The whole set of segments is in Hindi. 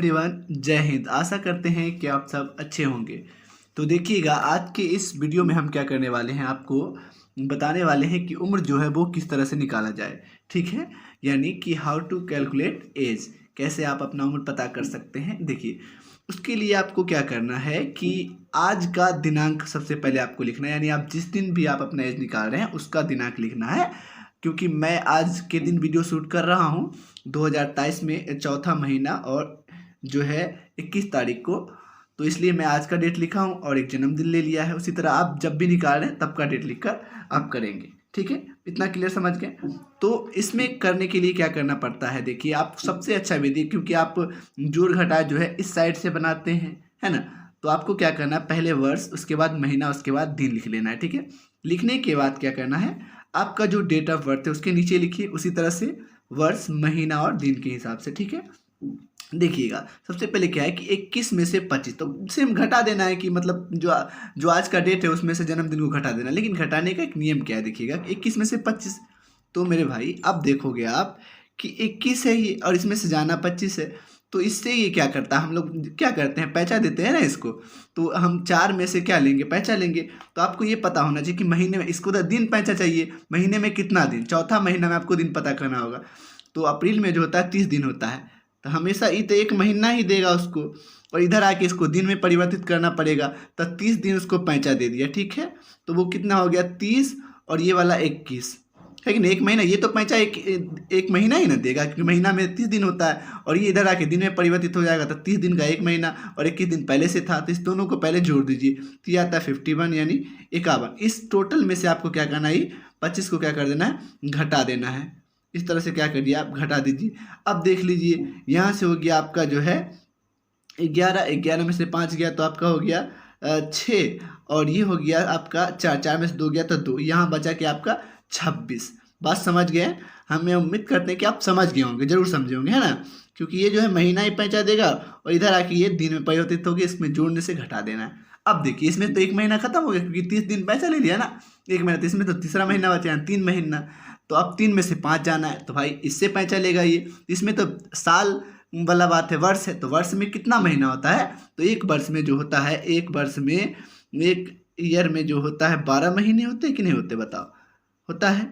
एवरीवन, जय हिंद। आशा करते हैं कि आप सब अच्छे होंगे। तो देखिएगा, आज के इस वीडियो में हम क्या करने वाले हैं, आपको बताने वाले हैं कि उम्र जो है वो किस तरह से निकाला जाए। ठीक है, यानी कि हाउ टू कैलकुलेट एज, कैसे आप अपना उम्र पता कर सकते हैं। देखिए, उसके लिए आपको क्या करना है कि आज का दिनांक सबसे पहले आपको लिखना है, यानी आप जिस दिन भी आप अपना एज निकाल रहे हैं उसका दिनांक लिखना है। क्योंकि मैं आज के दिन वीडियो शूट कर रहा हूँ 2023 में चौथा महीना और जो है 21 तारीख को, तो इसलिए मैं आज का डेट लिखा हूँ और एक जन्मदिन ले लिया है। उसी तरह आप जब भी निकाल रहे हैं तब का डेट लिखकर आप करेंगे। ठीक है, इतना क्लियर समझ गए। तो इसमें करने के लिए क्या करना पड़ता है, देखिए आप सबसे अच्छा विधि, क्योंकि आप जोड़ घटाव जो है इस साइड से बनाते हैं, है ना। तो आपको क्या करना है, पहले वर्ष, उसके बाद महीना, उसके बाद दिन लिख लेना है। ठीक है, लिखने के बाद क्या करना है, आपका जो डेट ऑफ बर्थ है उसके नीचे लिखिए, उसी तरह से वर्ष, महीना और दिन के हिसाब से। ठीक है, देखिएगा सबसे पहले क्या है कि 21 में से 25, तो सेम घटा देना है कि मतलब जो आज का डेट है उसमें से जन्मदिन को घटा देना। लेकिन घटाने का एक नियम क्या है, देखिएगा 21 में से 25, तो मेरे भाई अब देखोगे आप कि 21 है ये और इसमें से जाना 25 है, तो इससे ये क्या करता है, हम लोग क्या करते हैं, पैंचा देते हैं ना इसको। तो हम 4 में से क्या लेंगे, पैंचा लेंगे। तो आपको ये पता होना चाहिए कि महीने में, इसको तो दिन पैंचा चाहिए, महीने में कितना दिन, चौथा महीना में आपको दिन पता करना होगा। तो अप्रैल में जो होता है 30 दिन होता है, तो हमेशा तो एक महीना ही देगा उसको, और इधर आके इसको दिन में परिवर्तित करना पड़ेगा। तो 30 दिन उसको पैंचा दे दिया। ठीक है, तो वो कितना हो गया 30 और ये वाला 21, है कि नहीं, एक महीना। ये तो पैंचा एक महीना ही ना देगा, क्योंकि महीना में 30 दिन होता है और ये इधर आके दिन में परिवर्तित हो जाएगा। तो 30 दिन का एक महीना और 21 दिन पहले से था, तो इस दोनों को पहले जोड़ दीजिए, तो ये आता है 51 यानी 51। इस टोटल में से आपको क्या करना है, 25 को क्या कर देना है, घटा देना है। इस तरह से क्या करिए, आप घटा दीजिए। अब देख लीजिए, यहाँ से हो गया आपका जो है 11, 11 में से 5 गया तो आपका हो गया 6, और ये हो गया आपका 4, 4 में से 2 गया तो 2, यहाँ बचा के आपका 26। बात समझ गए, हमें उम्मीद करते हैं कि आप समझ गए होंगे, जरूर समझे होंगे, है ना। क्योंकि ये जो है महीना ही पैंचा देगा और इधर आके ये दिन में परिवर्तित होगी, इसमें जोड़ने से घटा देना है। अब देखिए, इसमें तो एक महीना खत्म हो गया, क्योंकि 30 दिन पैसा ले लिया ना, एक महीना, तो इसमें तो तीसरा महीना बचा है, 3 महीना। तो अब 3 में से 5 जाना है, तो भाई इससे पैंचा लेगा ये। इसमें तो साल वाला बात है, वर्ष है, तो वर्ष में कितना महीना होता है, तो एक वर्ष में जो होता है, एक वर्ष में, एक ईयर में जो होता है 12 महीने होते हैं कि नहीं होते, बताओ, होता है।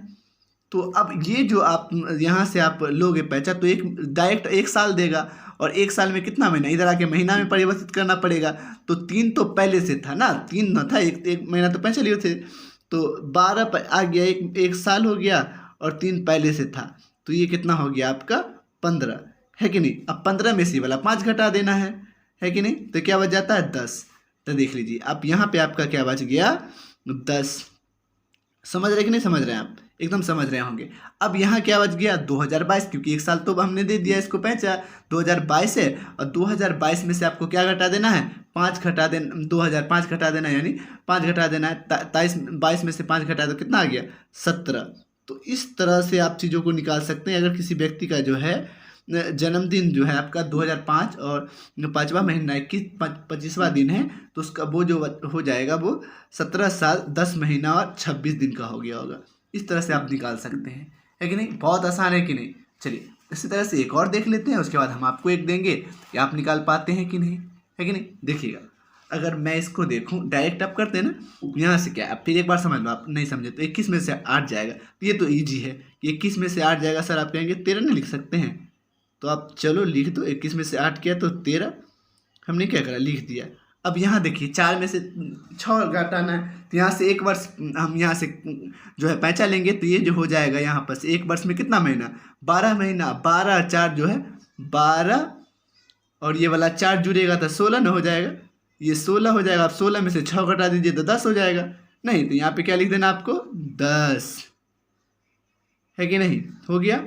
तो अब ये जो आप यहाँ से आप लोगे पैंचा, तो एक डायरेक्ट एक साल देगा, और एक साल में कितना महीना, इधर आके महीना में परिवर्तित करना पड़ेगा। तो 3 तो पहले से था ना, 3 न था, एक महीना तो पैंचा लिए थे, तो 12 आ गया, एक साल हो गया, और 3 पहले से था, तो ये कितना हो गया आपका 15, है कि नहीं। अब 15 में से वाला 5 घटा देना है कि नहीं, तो क्या बच जाता है 10। तो देख लीजिए, आप यहाँ पे आपका क्या बच गया 10। समझ रहे कि नहीं समझ रहे हैं आप, एकदम समझ रहे होंगे। अब यहाँ क्या बच गया 2022, क्योंकि एक साल तो हमने दे दिया इसको पैंचा, 2022 है, और 2022 में से आपको क्या घटा देना है, 5 घटा देना, 2005 घटा देना, यानी 5 घटा देना है। 22 में से 5 घटा तो कितना आ गया 17। तो इस तरह से आप चीज़ों को निकाल सकते हैं। अगर किसी व्यक्ति का जो है जन्मदिन जो है आपका 2005 और 5वां महीना 21, 25वां दिन है, तो उसका वो जो हो जाएगा वो 17 साल 10 महीना और 26 दिन का हो गया होगा। इस तरह से आप निकाल सकते हैं, है कि नहीं, बहुत आसान है कि नहीं। चलिए इसी तरह से एक और देख लेते हैं, उसके बाद हम आपको एक देंगे कि आप निकाल पाते हैं कि नहीं, है कि नहीं। देखिएगा, अगर मैं इसको देखूं, डायरेक्ट आप करते हैं ना, यहाँ से क्या, आप फिर एक बार समझ लो, आप नहीं समझे तो 21 में से 8 जाएगा, तो ये तो ईजी है कि 21 में से 8 जाएगा। सर आप कहेंगे 13 नहीं लिख सकते हैं, तो आप चलो लिख दो, 21 में से 8 किया तो 13, हमने क्या करा, लिख दिया। अब यहाँ देखिए, 4 में से 6 घटाना है, तो यहाँ से एक वर्ष हम यहाँ से जो है पैंचा लेंगे, तो ये जो हो जाएगा यहाँ पर से एक वर्ष में कितना महीना, 12 महीना, 12 4 जो है 12, और ये वाला 4 जुड़ेगा तो 16 न हो जाएगा, ये 16 हो जाएगा। आप 16 में से 6 घटा दीजिए तो 10 हो जाएगा। नहीं तो यहाँ पे क्या लिख देना आपको 10, है कि नहीं, हो गया।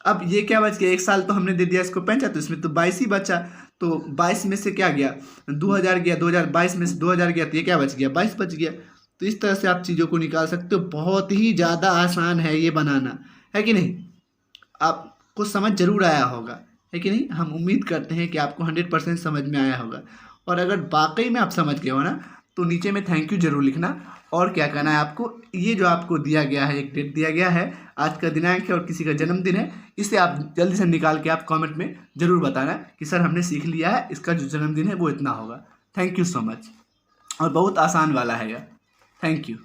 अब ये क्या बच गया, एक साल तो हमने दे दिया इसको पैंचा, तो इसमें तो 22 ही बचा, तो 22 में से क्या गया 2000 गया, 2022 में से 2000 गया, तो ये क्या बच गया 22 बच गया। तो इस तरह से आप चीज़ों को निकाल सकते हो, बहुत ही ज़्यादा आसान है ये बनाना, है कि नहीं। आपको समझ जरूर आया होगा, है कि नहीं। हम उम्मीद करते हैं कि आपको 100% समझ में आया होगा, और अगर वाकई में आप समझ गए हो ना, तो नीचे में थैंक यू जरूर लिखना, और क्या करना है आपको, ये जो आपको दिया गया है, एक डेट दिया गया है, आज का दिनांक है और किसी का जन्मदिन है, इसे आप जल्दी से निकाल के आप कमेंट में ज़रूर बताना कि सर हमने सीख लिया है, इसका जो जन्मदिन है वो इतना होगा। Thank you so much. और बहुत आसान वाला है यह। Thank you.